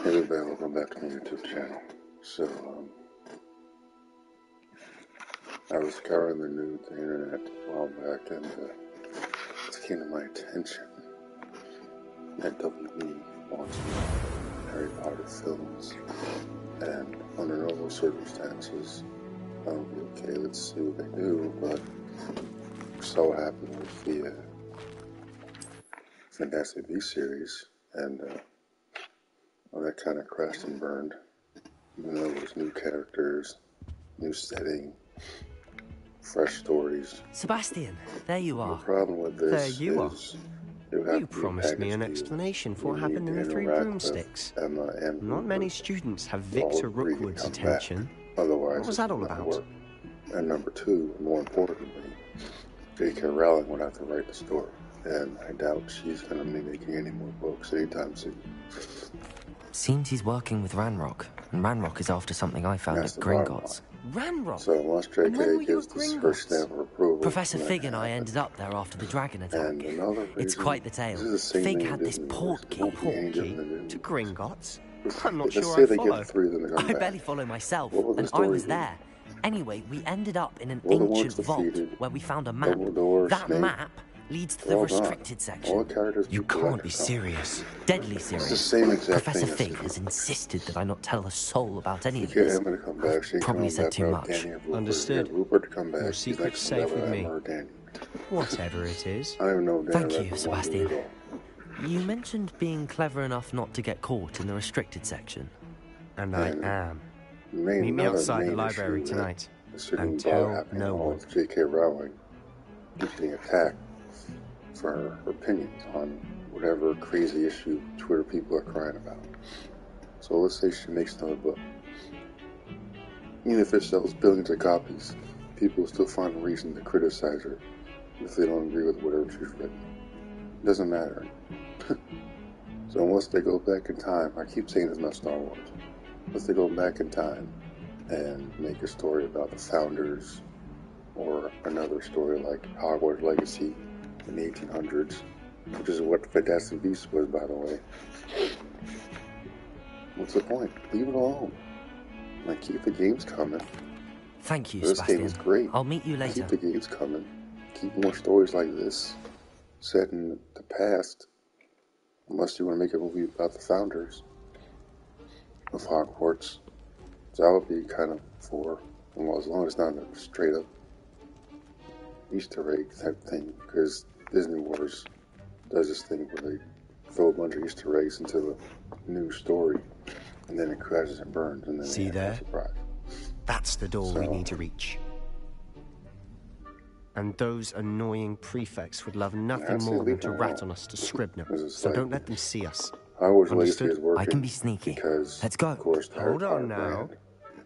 Hey everybody, welcome back to my YouTube channel. So, I was scouring the internet a while back, and it came to my attention that WB wants more Harry Potter films, and under normal circumstances, I would be okay, let's see what they do, but so happened with the Fantastic Beasts series, and well, that kind of crashed and burned. Even though it was new characters, new setting, fresh stories. Sebastian, there you are. The problem with this there you is are. You promised me an explanation for what happened in the Three Broomsticks. Emma and Not many students have Victor Rookwood's attention. Otherwise, what was that all about? And number two, more importantly, J.K. Rowling would have to write the story, and I doubt she's going to be making any more books anytime soon. Seems he's working with Ranrock, and Ranrock is after something I found at Gringotts. Ranrock? So once J.K. gives this first stamp of approval... Professor Fig and I ended up there after the dragon attack. It's quite the tale. Fig had this port key. To Gringotts? I'm not sure I follow. I barely follow myself, and I was there. Anyway, we ended up in an ancient vault where we found a map. That map leads to the restricted section. You can't be serious. Deadly serious. It's the same exact Professor thing Fig has insisted that I not tell a soul about any of Get this. Emma to come back. She Probably said too much. Understood. Rupert to come back. Your secret's safe with me. Whatever it is. I don't know. Thank you, Sebastian. You mentioned being clever enough not to get caught in the restricted section. And I am. Meet me outside the library tonight. And tell no one. J.K. Rowling keeps getting attacked for her opinions on whatever crazy issue Twitter people are crying about. So let's say she makes another book. Even if it sells billions of copies, people will still find a reason to criticize her if they don't agree with whatever she's written. It doesn't matter. So unless they go back in time, I keep saying it's not Star Wars, unless they go back in time and make a story about the founders, or another story like Hogwarts Legacy in the 1800s, which is what Fantastic Beasts was, by the way. What's the point? Leave it alone. Like, keep the games coming. Thank you, This Sebastian. game is great. I'll meet you later. Keep the games coming. Keep more stories like this set in the past. Unless you want to make a movie about the founders of Hogwarts. So that would be kind of for, well, as long as it's not a straight up Easter egg type thing, because Disney Wars does this thing where they throw a bunch of Easter eggs into a new story, and then it crashes and burns, and then See there? Surprise. That's the door we need to reach. And those annoying prefects would love nothing more than to rat on us to Scribner. So don't let them see us. Understood? I can be sneaky. Let's go. Of course, Hold on now.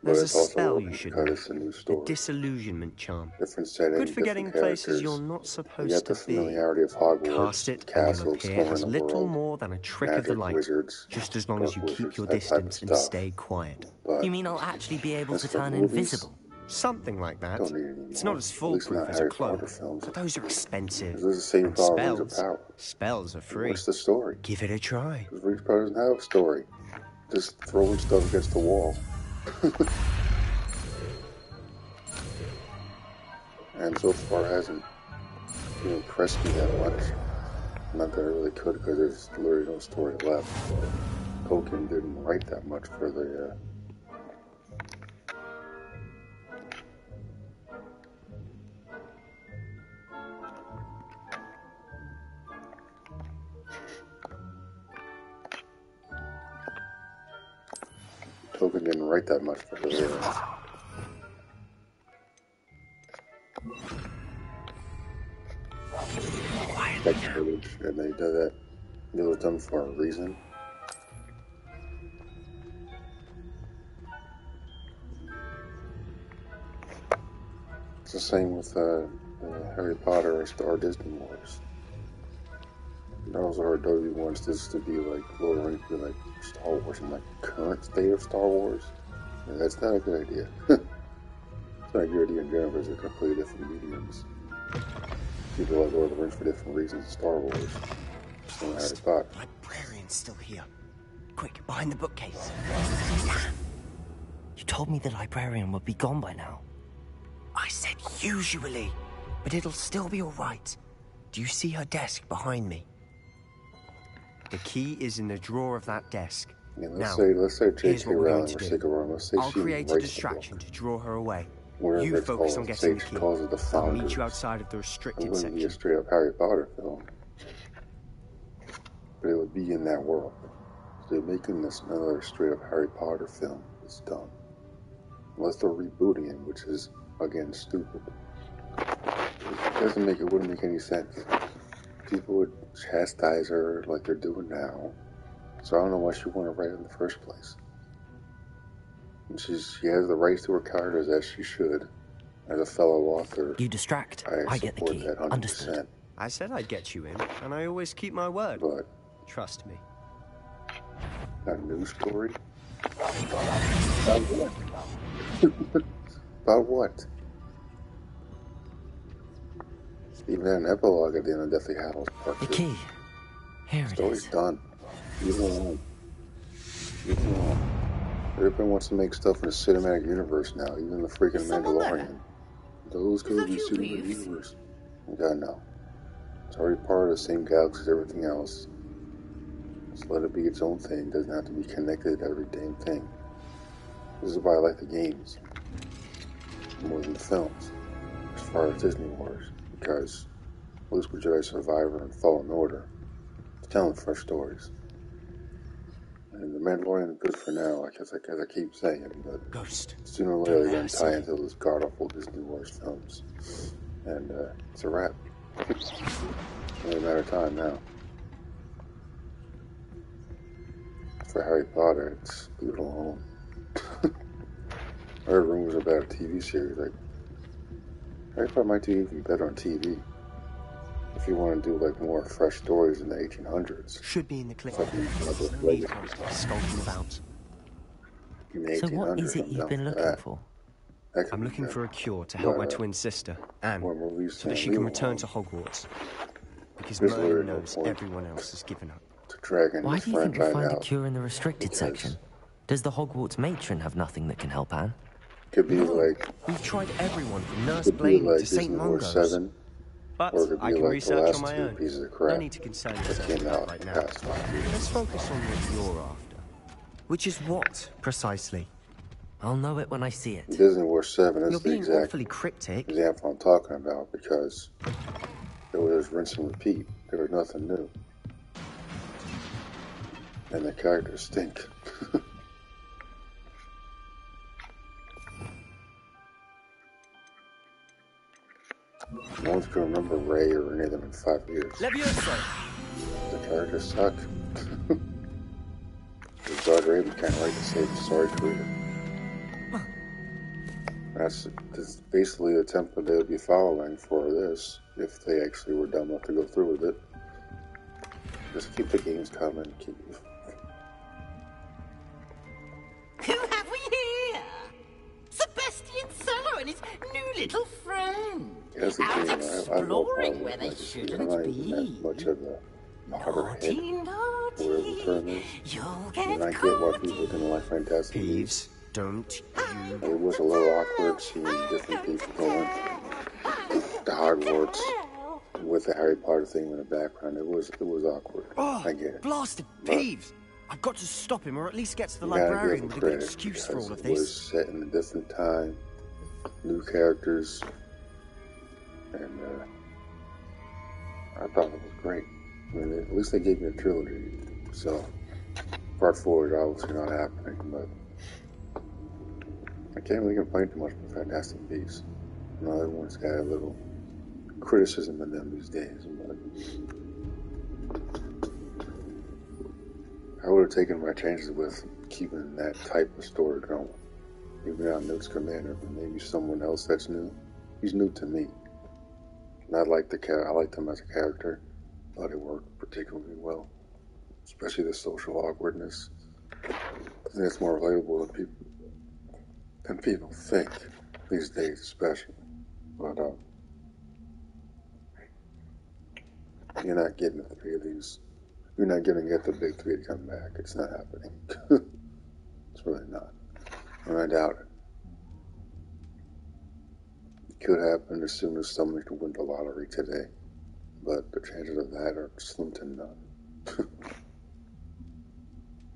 There's a spell you should know. The disillusionment charm. Good for getting places you're not supposed to be. Cast it and you'll appear as little more than a trick of the light. Just as long as you keep your distance and stay quiet. You mean I'll actually be able to turn invisible? Something like that. It's not as foolproof as a cloak, but those are expensive. And spells are free. What's the story? Give it a try. Rings of Power doesn't have a story. Just throwing stuff against the wall. And so far hasn't impressed me that much. Not that I really could, because there's literally no story left. Tolkien didn't write that much for the Tolkien didn't write that much for the text footage, and they did that. It was done for a reason. It's the same with Harry Potter or Disney Wars. Those are Adobe wants this to be like Lord of the Rings, to be like Star Wars and like current state of Star Wars. And that's not a good idea. It's not a good idea in general because they're completely different mediums. People like Lord of the Rings for different reasons. Star Wars, Harry Potter. Librarian's still here. Quick, behind the bookcase. You told me the librarian would be gone by now. I said usually, but it'll still be all right. Do you see her desk behind me? The key is in the drawer of that desk. Yeah, let's say J.K. Rowling or sake of wrong. Let's say I'll she create a distraction to draw her away. Wherever you focus on getting the key. I'll meet you outside of the restricted section. It wouldn't be a straight up Harry Potter film, but it would be in that world. So making this another straight up Harry Potter film is dumb. Unless they're rebooting it, which is again stupid. It wouldn't make any sense. People would chastise her like they're doing now. So I don't know why she wanted to write it in the first place. And she has the rights to her characters as she should. As a fellow author, you distract. I get the key. That 100%. Understood. I said I'd get you in, and I always keep my word. But trust me. A news story? About what? Even an epilogue at the end of Deathly Hallows Part 2. The key. Here it is. Story's done. Leave it alone. Leave it alone. Everybody wants to make stuff in the cinematic universe now, even the freaking Mandalorian. Those could be cinematic universe. God, no. It's already part of the same galaxy as everything else. Just let it be its own thing. It doesn't have to be connected to every damn thing. This is why I like the games more than the films, as far as Disney Wars, because Luke Jedi Survivor and Fallen Order is telling fresh stories. And the Mandalorian is good for now, as I keep saying, but Ghost. Sooner or later they're going to tie into those god-awful Disney Wars films. And it's a wrap. It's only a matter of time now. For Harry Potter, it's leave it alone. I heard rumors about a TV series. Like, Harry Potter might do even better on TV. If you want to do like more fresh stories in the 1800s. Should be in the clip. Skulking about. So what is it you've been looking for? I'm looking for a cure to help my twin sister, Anne, so that she can return to Hogwarts. Because Merlin knows everyone else has given up. Why do you think you'll find a cure in the restricted section? Does the Hogwarts matron have nothing that can help Anne? Could be like... We've tried everyone from Nurse Blaine to St. Mungo's. But I can research on my own. No need to concern yourself with that right now. Let's focus on what you're after. Which is what, precisely? I'll know it when I see it. Disney Wars 7 is the exact awfully cryptic. example I'm talking about, because it was rinse and repeat. There was nothing new. And the characters stink. No one's gonna remember Ray or any of them in 5 years. Levioso. The characters suck. Jar Jar Abrams can't write to save his sorry career. That's basically the template they would be following for this, if they actually were dumb enough to go through with it. Just keep the games coming. Who have we here? Sebastian Sallow and his new little friend. Yes, out exploring where they shouldn't be. Much of the naughty, naughty. You'll get I get why people didn't like Fantastic Beasts. Don't you? It was a little awkward seeing different people going to Hogwarts with the Harry Potter thing in the background. It was awkward. Oh, I get it. Blasted Peeves! I've got to stop him, or at least get to the librarian with a good excuse for all of this. It was set in a different time, new characters, and I thought it was great. I mean, at least they gave me a trilogy, so part 4 is obviously not happening, but I can't really complain too much about Fantastic Beasts. You know, everyone's got a little criticism in them these days, but I would have taken my chances with keeping that type of story going. Even out Newt Scamander, but maybe someone else that's new. He's new to me. And I liked him as a character. Thought it worked particularly well. Especially the social awkwardness. I think it's more relatable than people think these days, especially. But you're not getting the 3 of these You're not going to get the big three to come back. It's not happening. It's really not. And I doubt it. It could happen as soon as somebody could win the lottery today. But the chances of that are slim to none.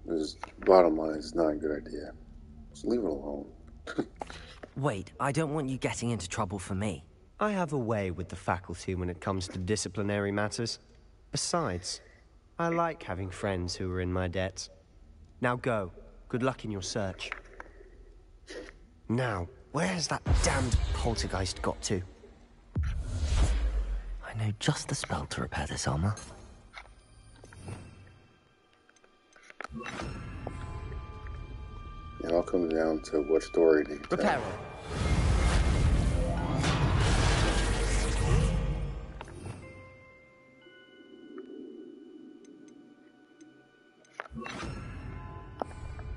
Because bottom line, it's not a good idea. Just leave it alone. Wait, I don't want you getting into trouble for me. I have a way with the faculty when it comes to disciplinary matters. Besides, I like having friends who are in my debt. Now go. Good luck in your search. Now, where has that damned poltergeist got to? I know just the spell to repair this armor. It all comes down to what story do you tell. Repair.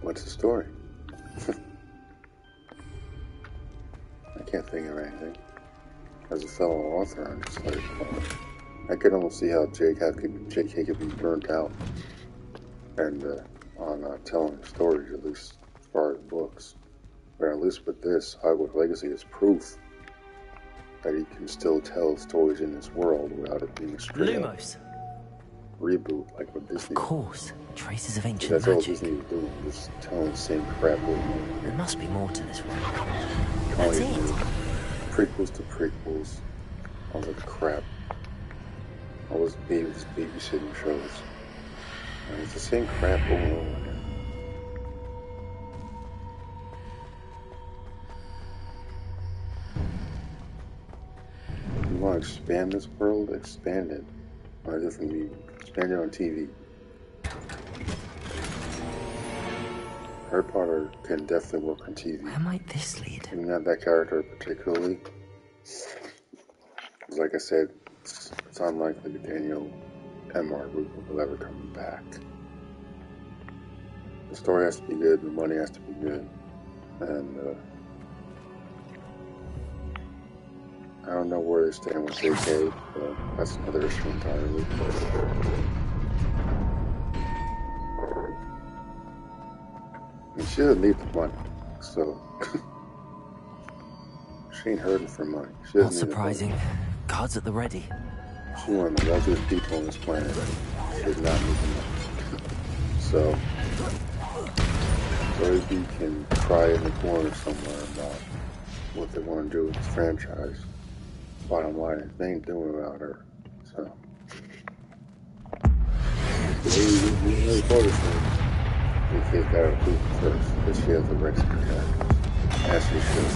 What's the story? I can't think of anything. As a fellow author, I'm just like, I could almost see how J.K. could be burnt out and on telling stories, at least as far as books. But at least with this, Hogwarts Legacy is proof that he can still tell stories in this world without it being a straight reboot like with Disney. Of course, traces of ancient magic. That's all Disney is doing, just telling the same crap over and over. There must be more to this world. That's it. Prequels to prequels, all that crap. All those babysitting shows. And it's the same crap over and over again. You want to expand this world? Expand it on a different medium. Expand it on TV. Harry Potter can definitely work on TV. Where might this lead? And not that character particularly. Like I said, it's unlikely that Daniel M.R. Rupert will ever come back. The story has to be good, the money has to be good, and I don't know where they stand with J.K., but that's another issue entirely. And she doesn't need the money, so she ain't hurting for money. She Not surprising. Cards at the ready. She's one of the wealthiest people on this planet. She does not need the money. So Dorothy can cry in the corner somewhere about what they want to do with this franchise. Bottom line is they ain't doing without her. So Harry Potter thing. They've got to prove it first that she has the rights to the characters. As she should.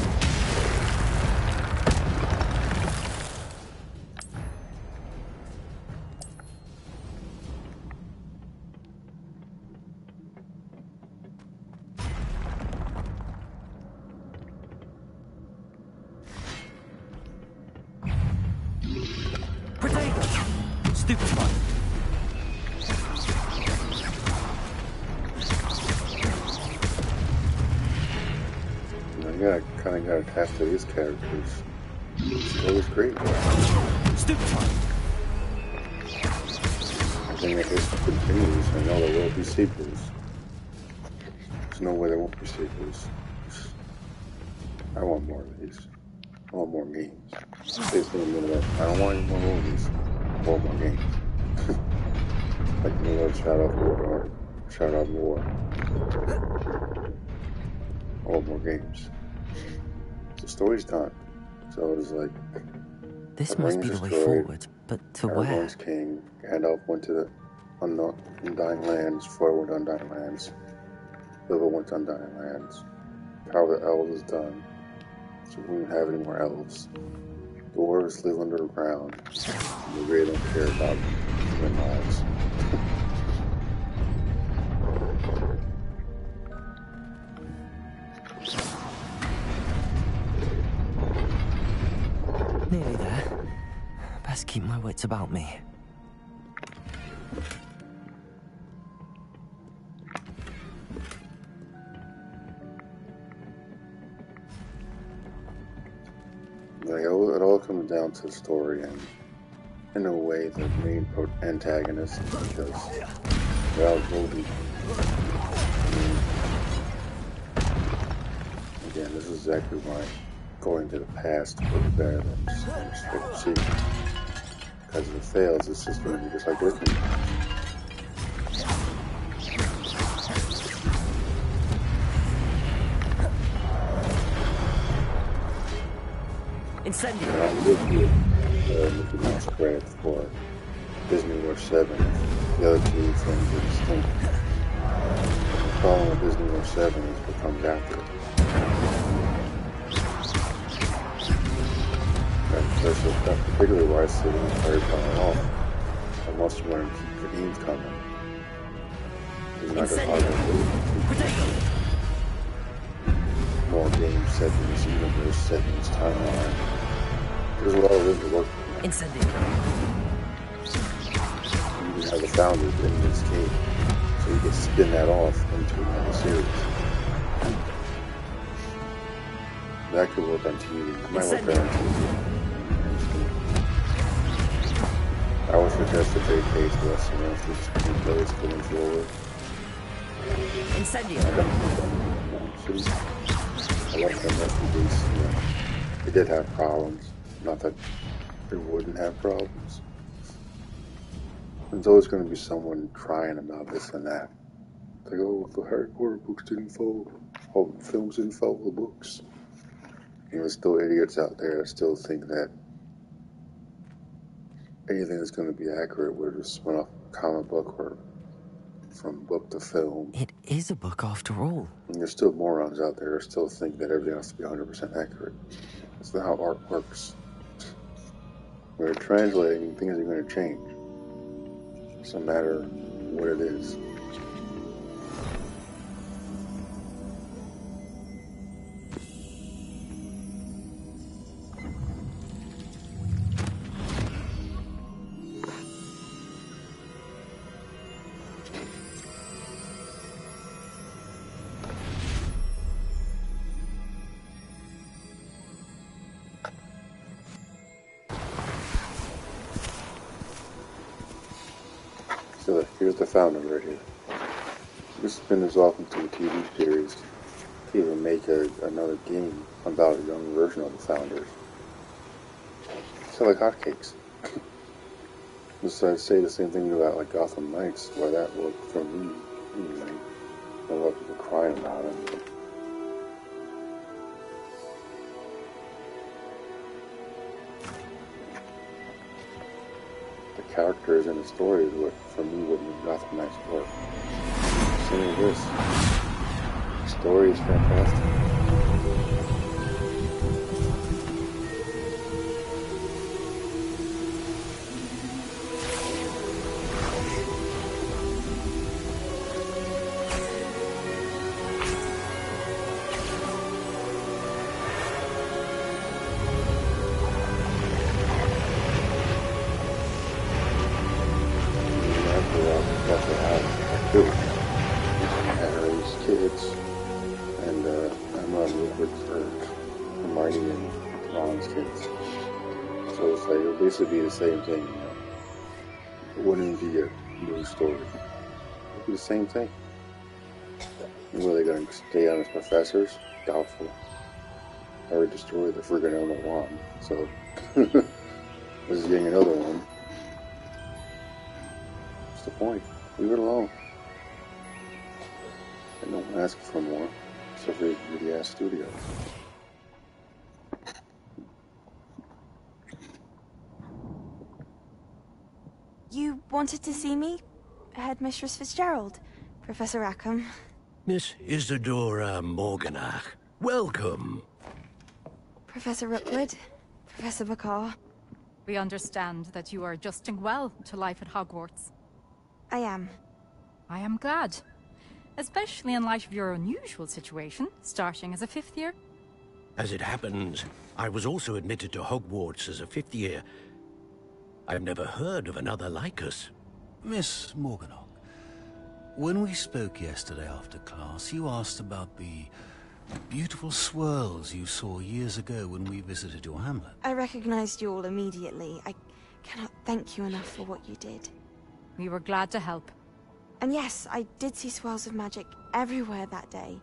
Attached to his characters. It's always great. Stupefy. I think if this continues, I know there will be sequels. There's no way there won't be sequels. I want more of these. I want more games. I don't want any more movies. I want more games. Like the new Shadow of War or Shadow of War. I want more games. The story's done, so it's like this must be the way forward, but to where? Aragorn's king. Gandalf went to the Undying Lands. Frodo went to Undying Lands. Bilbo went to Undying Lands. Power of the Elves is done, so we don't have any more elves. Dwarves live underground. We really don't care about human lives. Nearly there. Best keep my wits about me. Like, it all comes down to the story, and in a way, the main antagonist, because Val Goldie. Again, this is exactly why going to the past would be better than just see. Because if it fails, it's just going to be just like this one. Incendio. And I'll give you Mickey Mouse credit for Disney War 7. The other two things are distinct. The problem with Disney War 7 is what comes after it. That's particularly why I say when you play it off, unless you want to keep the games coming. It's not just how more games set in this universe, set in this timeline. There's a lot of room to work with. Incendio. You even have the founders in this game, so you can spin that off into another series. That could work on TV. It might work better on TV. I would suggest that they pay to us to keep those going forward. Incendio. I like that Masterpiece. It did have problems. Not that it wouldn't have problems. There's always going to be someone crying about this and that. Like, oh, the Harry Potter books didn't follow. Oh, films didn't follow the books. You know, there's still idiots out there that still think that anything that's going to be accurate would just spun off a comic book or from book to film. It is a book after all. And there's still morons out there that still think that everything has to be 100% accurate. That's not how art works. When you're translating, things are going to change. It doesn't matter what it is. So here's the founder right here. You spin this off into a TV series to even make another game about a young version of the founders. Sell like hotcakes. Just I'd say the same thing about like Gotham Knights, why that worked for me. Anyway, a lot of people crying about it. But characters in the story is what, for me, would make Gotham Knights work. Same as this. The story is fantastic. Harry's kids, and Emma and Rupert for Hermione and Ron's kids. So it's like, it'll basically be the same thing, you know. It wouldn't be a new story. It'd be the same thing. And were they going to stay on as professors? Doubtful. Harry destroyed the friggin' Elder Wand, so this is getting another one. What's the point? Leave it alone. And don't ask for more, except for the ass studios. You wanted to see me? Headmistress Fitzgerald, Professor Rackham. Miss Isadora Morganach, welcome. Professor Rookwood, Professor Bakar. We understand that you are adjusting well to life at Hogwarts. I am. I am glad. Especially in light of your unusual situation, starting as a 5th year. As it happens, I was also admitted to Hogwarts as a 5th year. I've never heard of another like us. Miss Morganach, when we spoke yesterday after class, you asked about the beautiful swirls you saw years ago when we visited your hamlet. I recognized you all immediately. I cannot thank you enough for what you did. We were glad to help. And yes, I did see swirls of magic everywhere that day.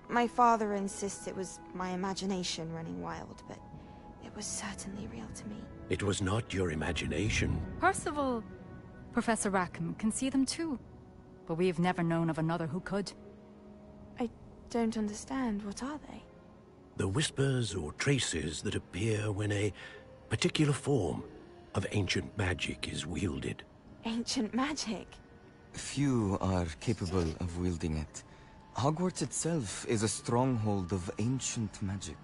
My father insists it was my imagination running wild, but it was certainly real to me. It was not your imagination. Percival, Professor Rackham can see them too. But we've never known of another who could. I don't understand. What are they? The whispers or traces that appear when a particular form of ancient magic is wielded. Ancient magic? Few are capable of wielding it. Hogwarts itself is a stronghold of ancient magic.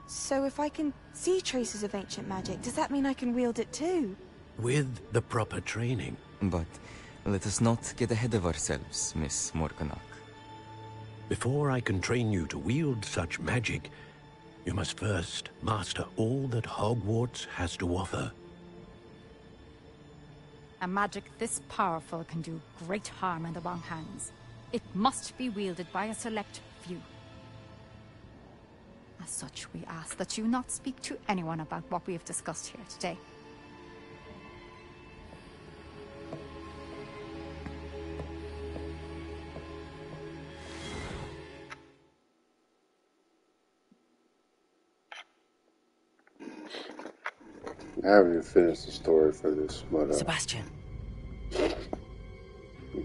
So if I can see traces of ancient magic, does that mean I can wield it too? With the proper training. But let us not get ahead of ourselves, Miss Morganach. Before I can train you to wield such magic, you must first master all that Hogwarts has to offer. A magic this powerful can do great harm in the wrong hands. It must be wielded by a select few. As such, we ask that you not speak to anyone about what we have discussed here today. I haven't even finished the story for this, but Sebastian.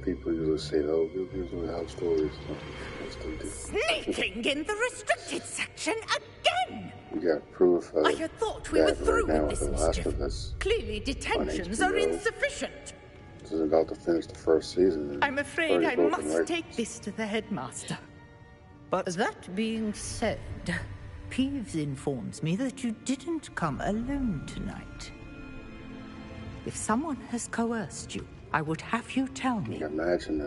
People usually say, "Oh, we usually have stories." Sneaking in the restricted section again! We got proof of I had thought we were through right now with this The Last mischief. of Us. Clearly detentions are insufficient. This is about to finish the first season. I'm afraid I must take this to the headmaster. But that being said, Peeves informs me that you didn't come alone tonight. If someone has coerced you, I would have you tell me. Imagine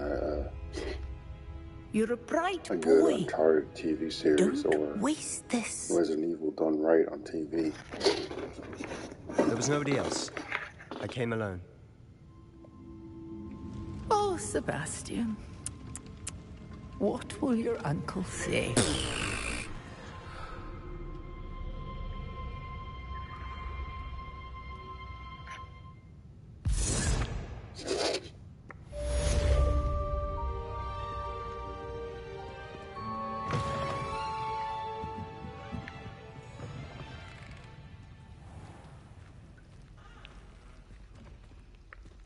You're a bright a boy. good Uncharted TV series Don't or waste this. Resident Evil done right on TV. There was nobody else. I came alone. Oh, Sebastian. What will your uncle say?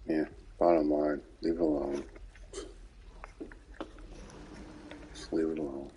Yeah, bottom line, leave it alone. Just leave it alone.